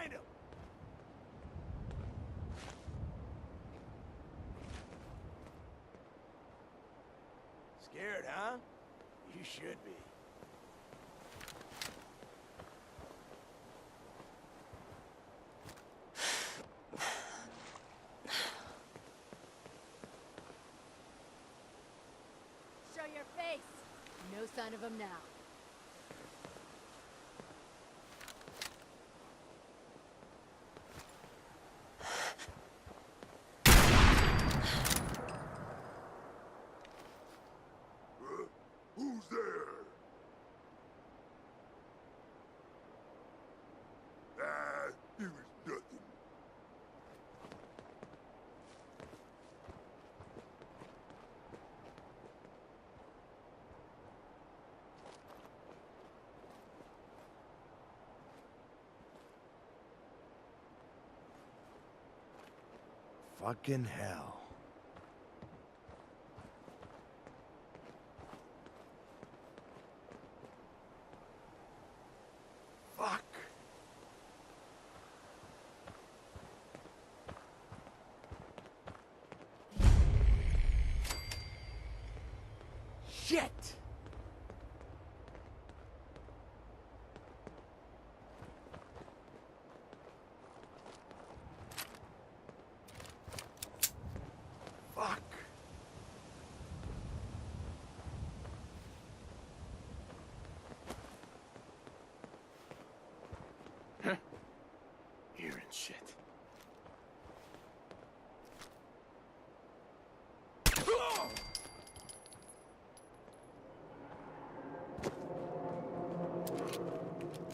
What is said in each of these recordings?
Find him! Scared, huh? You should be. Show your face! No sign of him now. Who's there? It was nothing. Fucking hell. Fuck. Shit! Fuck. Hearing shit.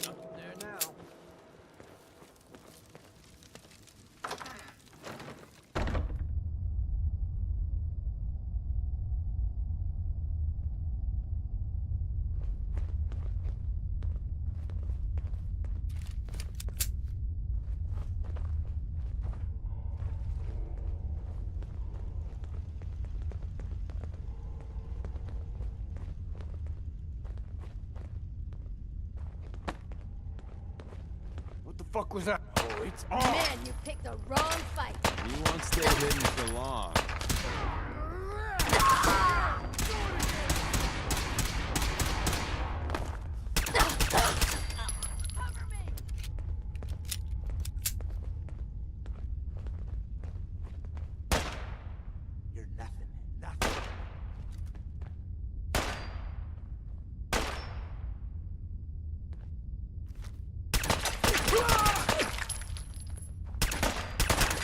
Up there now. What the fuck was that? Oh, it's on! Man, you picked the wrong fight! You won't stay hidden for long. Cover me! You're nothing. Nothing.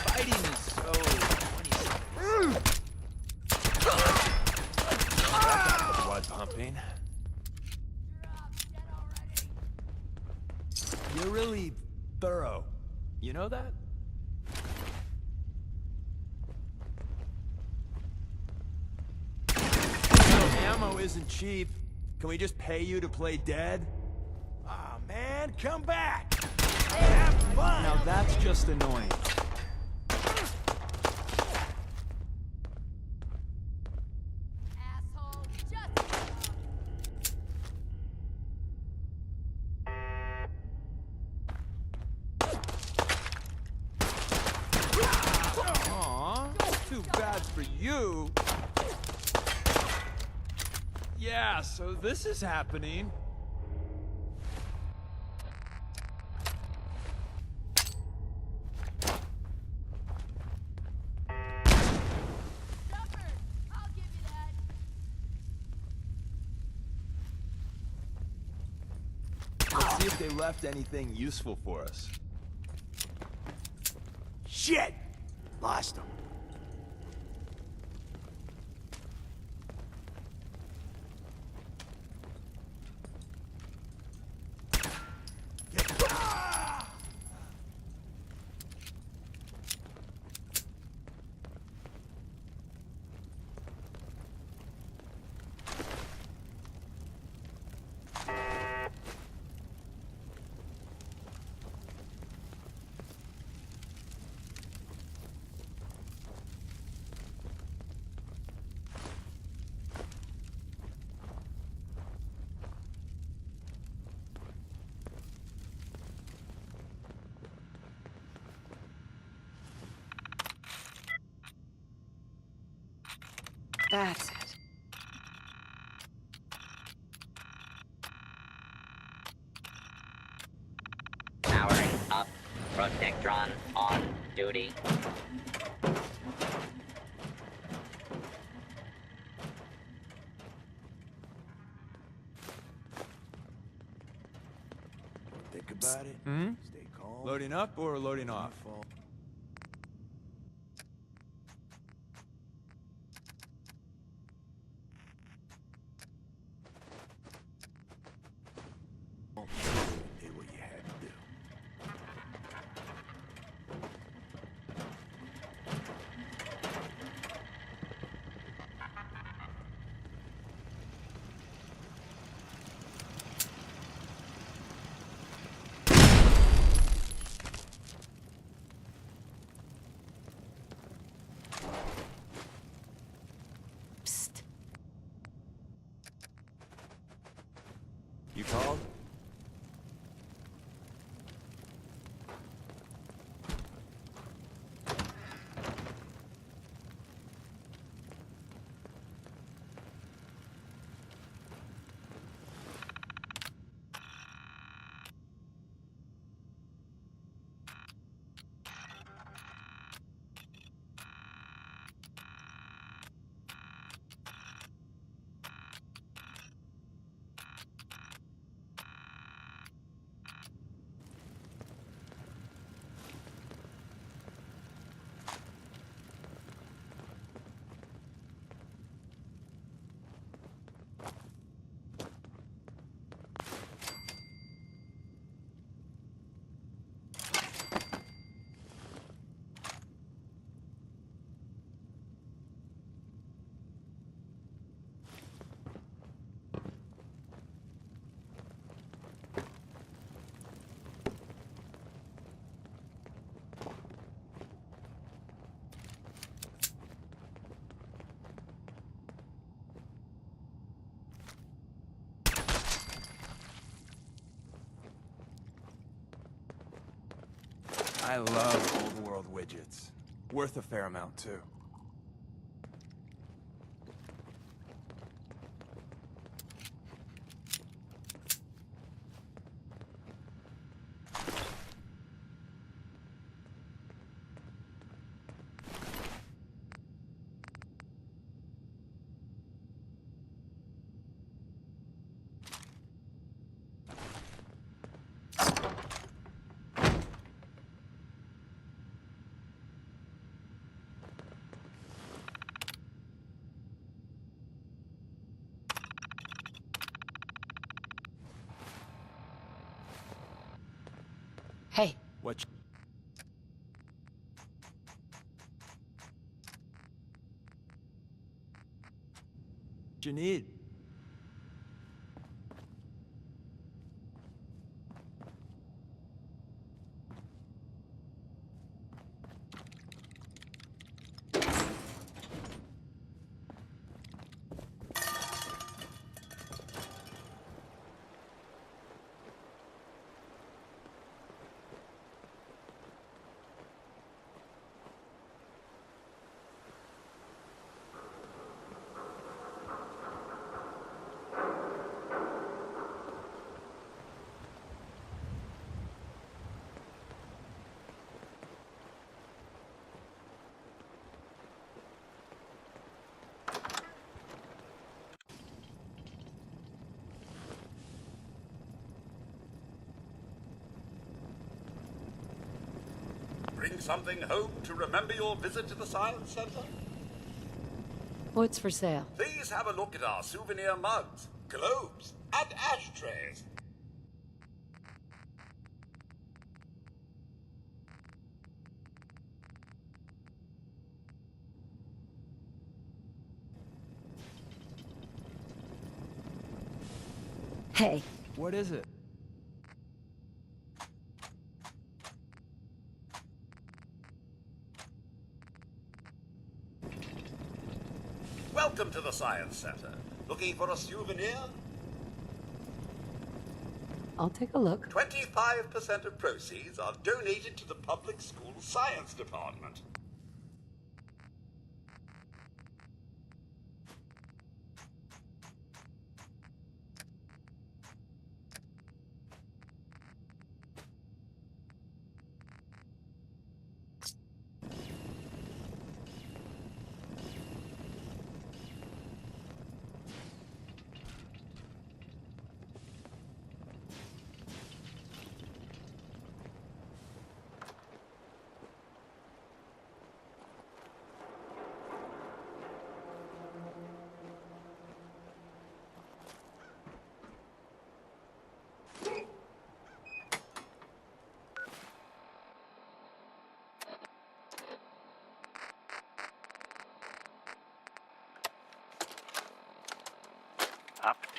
Fighting is so 20 blood pumping. Drop dead already! You're really thorough. You know that? Ammo isn't cheap. Can we just pay you to play dead? Aw, man, come back! Have fun! Now that's just annoying. Asshole! Just... Aw, too bad for you. Yeah, so this is happening. Suffer! I'll give you that! Let's see if they left anything useful for us. Shit! Lost him. That's it. Powering up. Protectron on duty. Think about it. Hmm? Stay calm. Loading up or loading off? Fall. Did what you had to do. Psst. You called? I love old world widgets. Worth a fair amount, too. Hey, What you need? Bring something home to remember your visit to the Science Center? what's for sale? Please have a look at our souvenir mugs, globes, and ashtrays. Hey, What is it? Welcome to the Science Center. Looking for a souvenir? I'll take a look. 25% of proceeds are donated to the public school science department.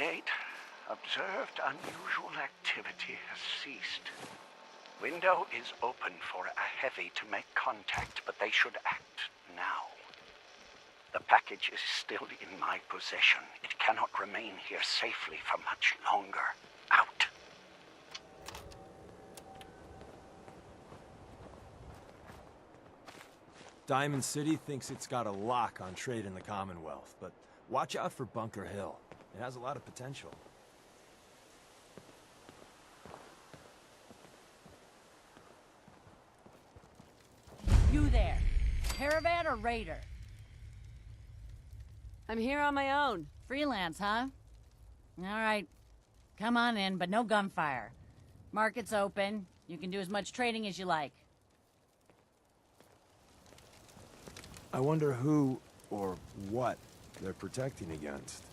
Update. Observed unusual activity has ceased. Window is open for a heavy to make contact, but they should act now. The package is still in my possession. It cannot remain here safely for much longer. Out. Diamond City thinks it's got a lock on trade in the Commonwealth, but watch out for Bunker Hill. It has a lot of potential. You there. Caravan or raider? I'm here on my own. Freelance, huh? Alright. Come on in, but no gunfire. Market's open. You can do as much trading as you like. I wonder who or what they're protecting against.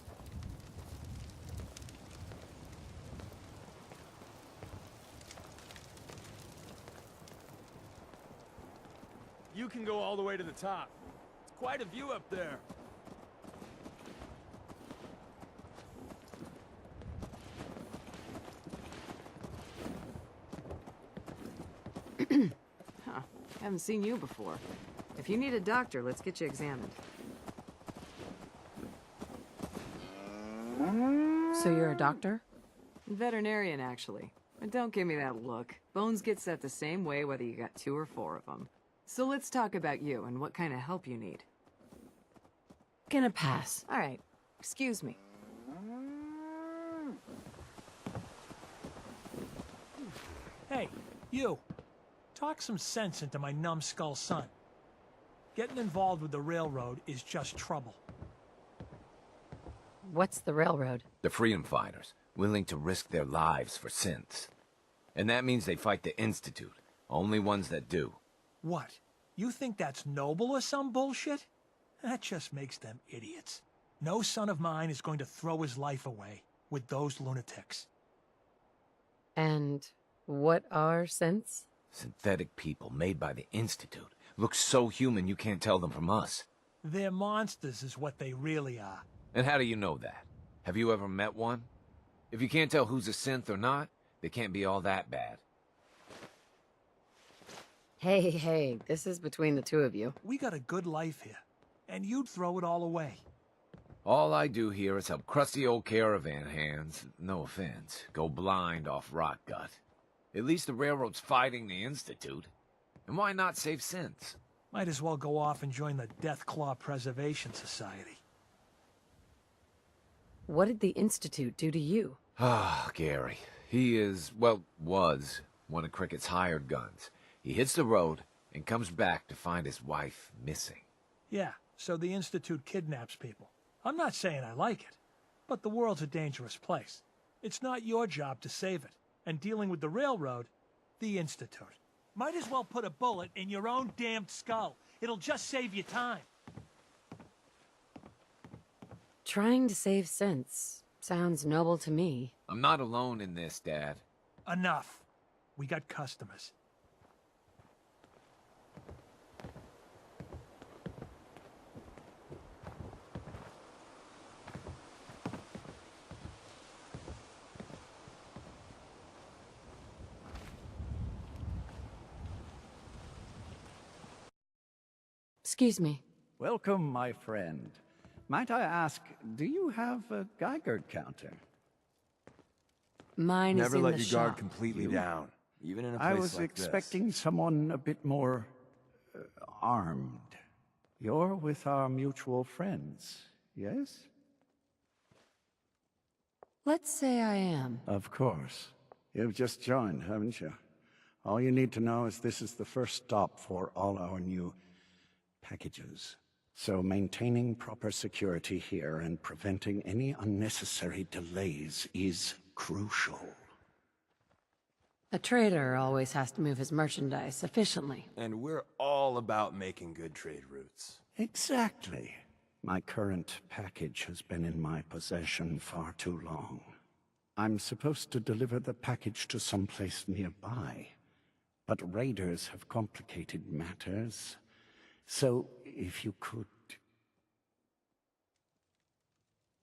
You can go all the way to the top. It's quite a view up there. Huh. Haven't seen you before. If you need a doctor, let's get you examined. So you're a doctor? Veterinarian, actually. But don't give me that look. Bones get set the same way whether you got 2 or 4 of them. So let's talk about you and what kind of help you need. Gonna pass. All right. Excuse me. Hey, you. Talk some sense into my numbskull son. Getting involved with the railroad is just trouble. What's the railroad? The freedom fighters, willing to risk their lives for synths. And that means they fight the Institute. Only ones that do. What? You think that's noble or some bullshit? That just makes them idiots. No son of mine is going to throw his life away with those lunatics. And what are synths? Synthetic people made by the Institute. Look so human you can't tell them from us. They're monsters is what they really are. And how do you know that? Have you ever met one? If you can't tell who's a synth or not, they can't be all that bad. Hey, this is between the two of you. We got a good life here, and you'd throw it all away. All I do here is help crusty old caravan hands, no offense, go blind off rot gut. At least the railroad's fighting the Institute. And why not save synths? Might as well go off and join the Deathclaw Preservation Society. What did the Institute do to you? Ah, Gary. He is, well, was one of Cricket's hired guns. He hits the road and comes back to find his wife missing. Yeah, so the Institute kidnaps people. I'm not saying I like it, but the world's a dangerous place. It's not your job to save it. And dealing with the railroad, the Institute. Might as well put a bullet in your own damned skull. It'll just save you time. Trying to save synths sounds noble to me. I'm not alone in this, Dad. Enough. We got customers. Excuse me. Welcome, my friend. Might I ask, do you have a Geiger counter? Mine is Never in let the your guard shop. completely down, even in a place I was like expecting someone a bit more armed. You're with our mutual friends, yes? Let's say I am. Of course. You've just joined, haven't you? All you need to know is this is the first stop for all our new packages. So maintaining proper security here and preventing any unnecessary delays is crucial. A trader always has to move his merchandise efficiently. And we're all about making good trade routes. Exactly. My current package has been in my possession far too long. I'm supposed to deliver the package to someplace nearby, but raiders have complicated matters. So, if you could...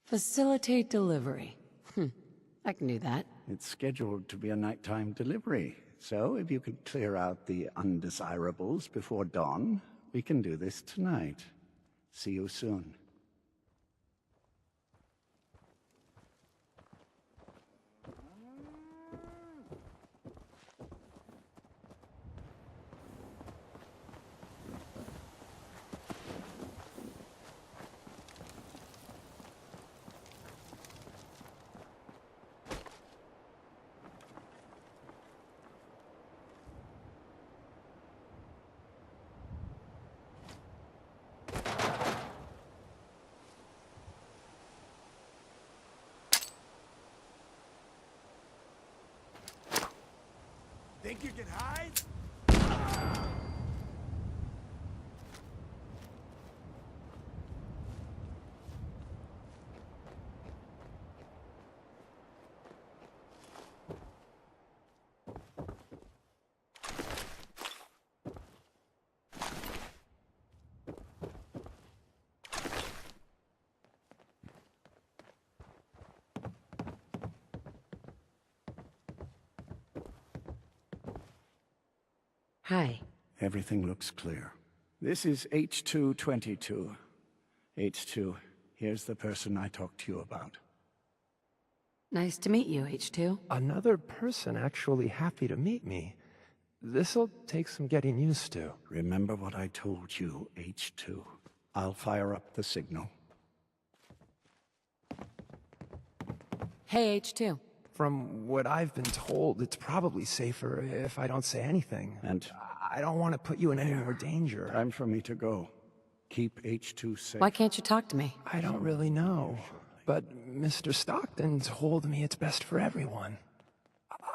Facilitate delivery. I can do that. It's scheduled to be a nighttime delivery, so if you could clear out the undesirables before dawn, we can do this tonight. See you soon. Think you can hide? Hi. Everything looks clear. This is H222. H2, here's the person I talked to you about. Nice to meet you, H2. Another person actually happy to meet me. This'll take some getting used to. Remember what I told you, H2. I'll fire up the signal. Hey, H2. From what I've been told, it's probably safer if I don't say anything. And I don't want to put you in any more danger. time for me to go. Keep H2 safe. Why can't you talk to me? I don't really know. But Mr. Stockton told me it's best for everyone.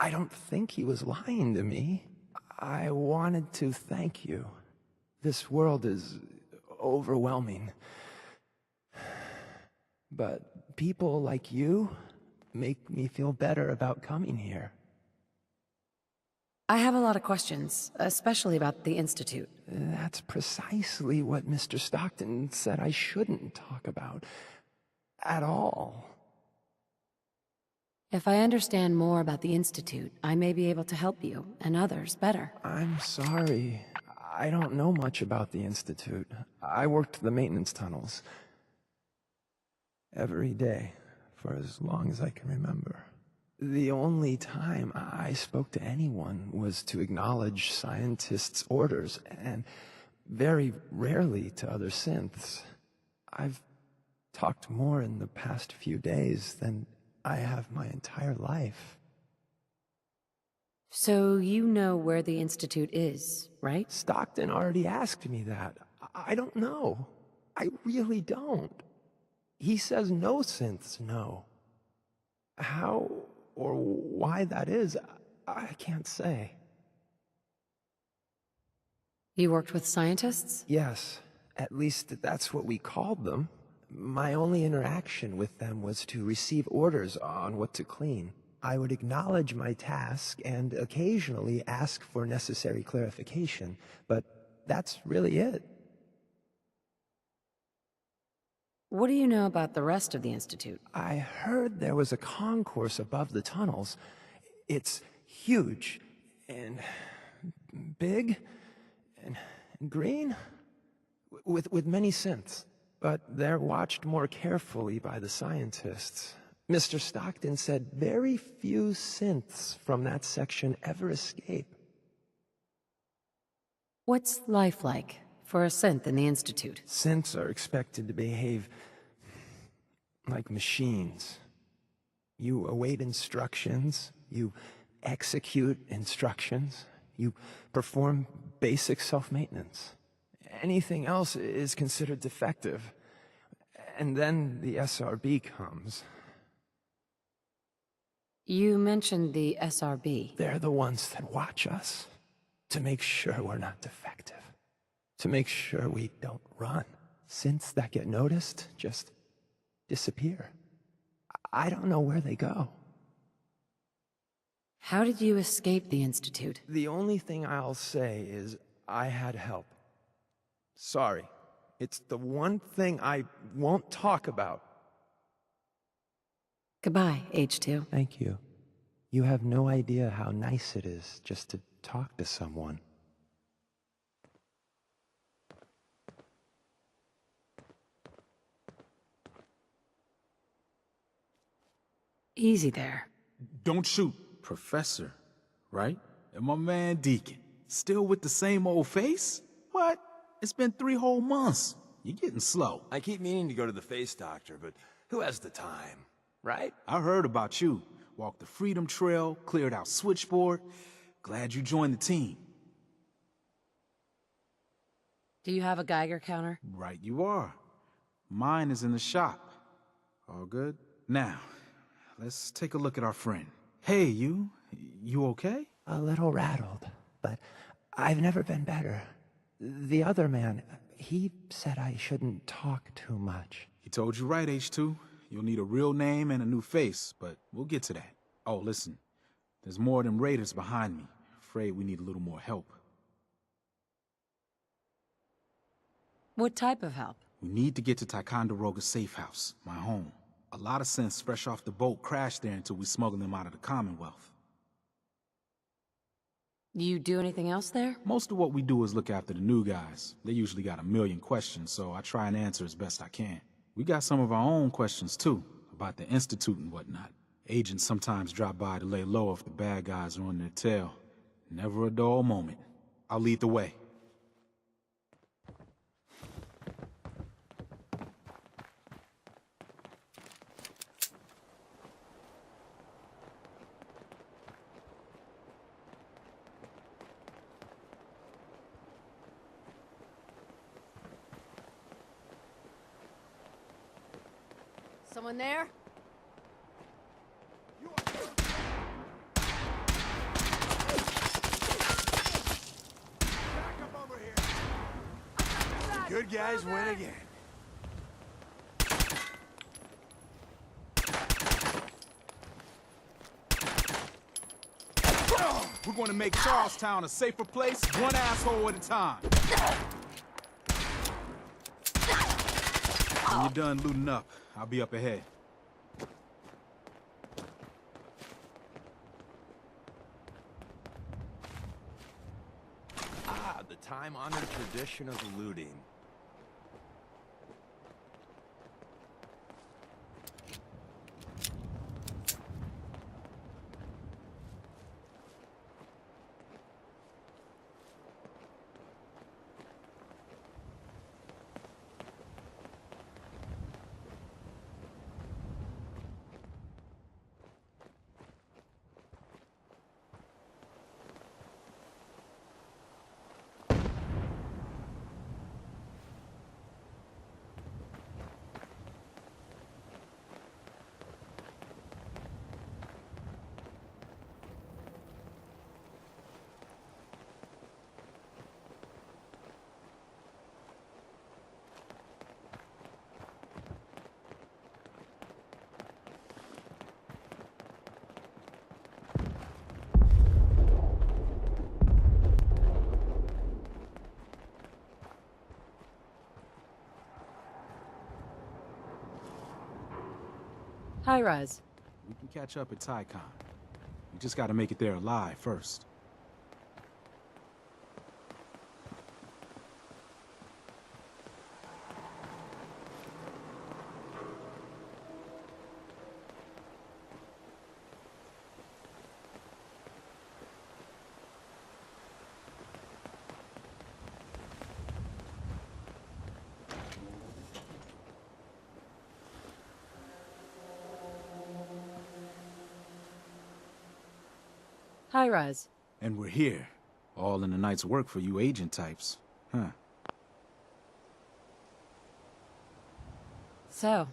I don't think he was lying to me. I wanted to thank you. This world is overwhelming. But people like you make me feel better about coming here. I have a lot of questions, especially about the Institute. That's precisely what Mr. Stockton said I shouldn't talk about. At all. If I understand more about the Institute, I may be able to help you, and others, better. I'm sorry. I don't know much about the Institute. I worked the maintenance tunnels. Every day, for as long as I can remember. The only time I spoke to anyone was to acknowledge scientists' orders, and very rarely to other synths. I've talked more in the past few days than I have my entire life. So you know where the Institute is, right? Stockton already asked me that. I don't know. I really don't. He says no synths know. How or why that is, I can't say. You worked with scientists? Yes, at least that's what we called them. My only interaction with them was to receive orders on what to clean. I would acknowledge my task and occasionally ask for necessary clarification, but that's really it. What do you know about the rest of the Institute? I heard there was a concourse above the tunnels. It's huge and big and green with many synths, but they're watched more carefully by the scientists. Mr. Stockton said very few synths from that section ever escape. What's life like for a synth in the Institute? Synths are expected to behave like machines. You await instructions, you execute instructions, you perform basic self-maintenance. Anything else is considered defective. And then the SRB comes. You mentioned the SRB. They're the ones that watch us to make sure we're not defective, to make sure we don't run. Synths that get noticed just disappear. I don't know where they go. How did you escape the Institute? The only thing I'll say is I had help. Sorry. It's the one thing I won't talk about. Goodbye, H2. Thank you. You have no idea how nice it is just to talk to someone. Easy there. Don't shoot, Professor, right? And my man Deacon, still with the same old face? What? It's been 3 whole months. You're getting slow. I keep meaning to go to the face doctor, but who has the time, right? I heard about you. Walked the Freedom Trail, cleared out Switchboard. Glad you joined the team. Do you have a Geiger counter? Right you are. Mine is in the shop. All good? Now, let's take a look at our friend. Hey, you okay? A little rattled, but I've never been better. The other man, he said I shouldn't talk too much. He told you right, H2. You'll need a real name and a new face, but we'll get to that. Oh, listen. There's more of them raiders behind me. Afraid we need a little more help. What type of help? We need to get to Ticonderoga's safe house, my home. A lot of synths fresh off the boat crashed there until we smuggled them out of the Commonwealth. You do anything else there? Most of what we do is look after the new guys. They usually got a million questions, so I try and answer as best I can. We got some of our own questions, too, about the Institute and whatnot. Agents sometimes drop by to lay low if the bad guys are on their tail. Never a dull moment. I'll lead the way. Someone there? Good guys win again. We're gonna make Charlestown a safer place, one asshole at a time. When you're done looting up, I'll be up ahead. Ah, the time-honored tradition of looting. High rise. We can catch up at Tycon. We just gotta make it there alive first. High rise. And we're here. All in the night's work for you agent types. Huh. So,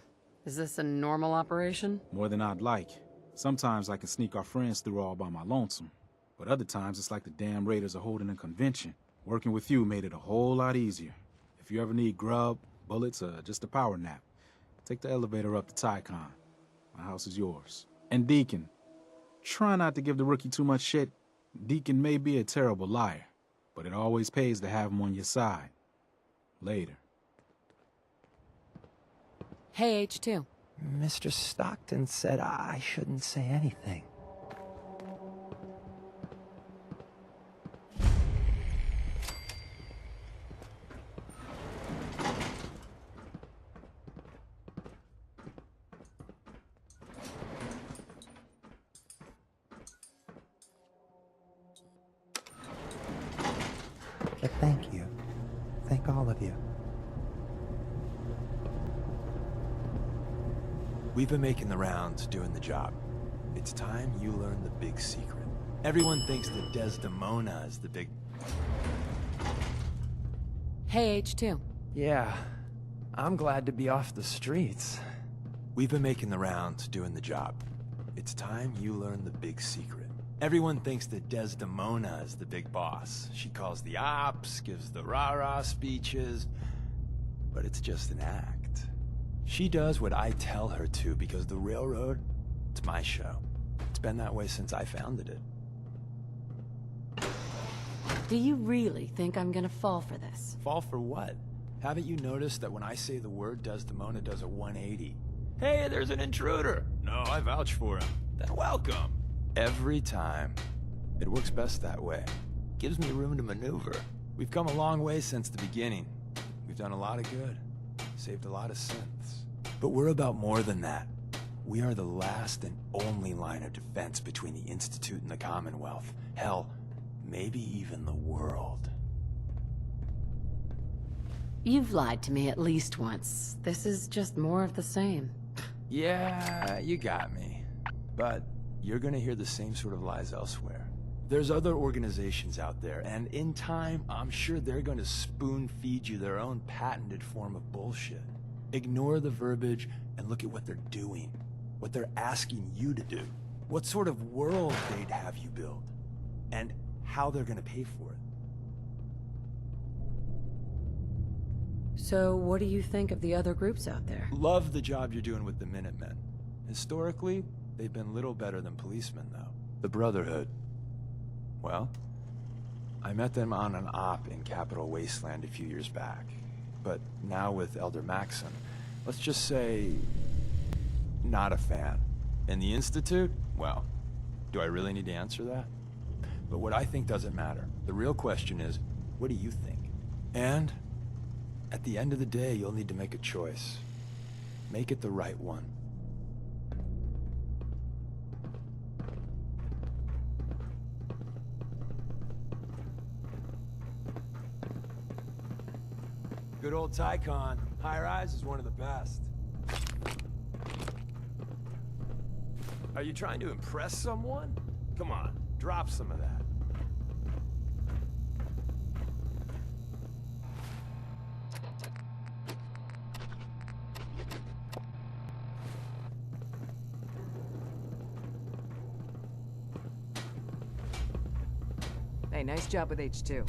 is this a normal operation? More than I'd like. Sometimes I can sneak our friends through all by my lonesome. But other times it's like the damn raiders are holding a convention. Working with you made it a whole lot easier. If you ever need grub, bullets, or just a power nap, take the elevator up to Tycon. My house is yours. And Deacon, try not to give the rookie too much shit. Deacon may be a terrible liar, but it always pays to have him on your side. Later. Hey, H2. Mr. Stockton said I shouldn't say anything. But thank you. Thank all of you. We've been making the rounds, doing the job. It's time you learn the big secret. Everyone thinks that Desdemona is the big... Hey, H2. Yeah, I'm glad to be off the streets. We've been making the rounds, doing the job. It's time you learn the big secret. Everyone thinks that Desdemona is the big boss. She calls the ops, gives the rah-rah speeches, but it's just an act. She does what I tell her to because the railroad, it's my show. It's been that way since I founded it. Do you really think I'm gonna fall for this? Fall for what? Haven't you noticed that when I say the word, Desdemona does a 180? Hey, there's an intruder! No, I vouch for him. Then welcome! Every time. It works best that way. Gives me room to maneuver. We've come a long way since the beginning. We've done a lot of good. Saved a lot of synths. But we're about more than that. We are the last and only line of defense between the Institute and the Commonwealth. Hell, maybe even the world. You've lied to me at least once. This is just more of the same. Yeah, you got me. But you're gonna hear the same sort of lies elsewhere. There's other organizations out there, and in time, I'm sure they're gonna spoon-feed you their own patented form of bullshit. Ignore the verbiage and look at what they're doing. What they're asking you to do. What sort of world they'd have you build. And how they're gonna pay for it. So what do you think of the other groups out there? Love the job you're doing with the Minutemen. Historically, they've been little better than policemen, though. The Brotherhood. Well, I met them on an op in Capital Wasteland a few years back. But now with Elder Maxim, let's just say... not a fan. And the Institute? Well, do I really need to answer that? But what I think doesn't matter. The real question is, what do you think? And... at the end of the day, you'll need to make a choice. Make it the right one. Good old Tycon. High Rise is one of the best. Are you trying to impress someone? Come on, drop some of that. Hey, nice job with H2.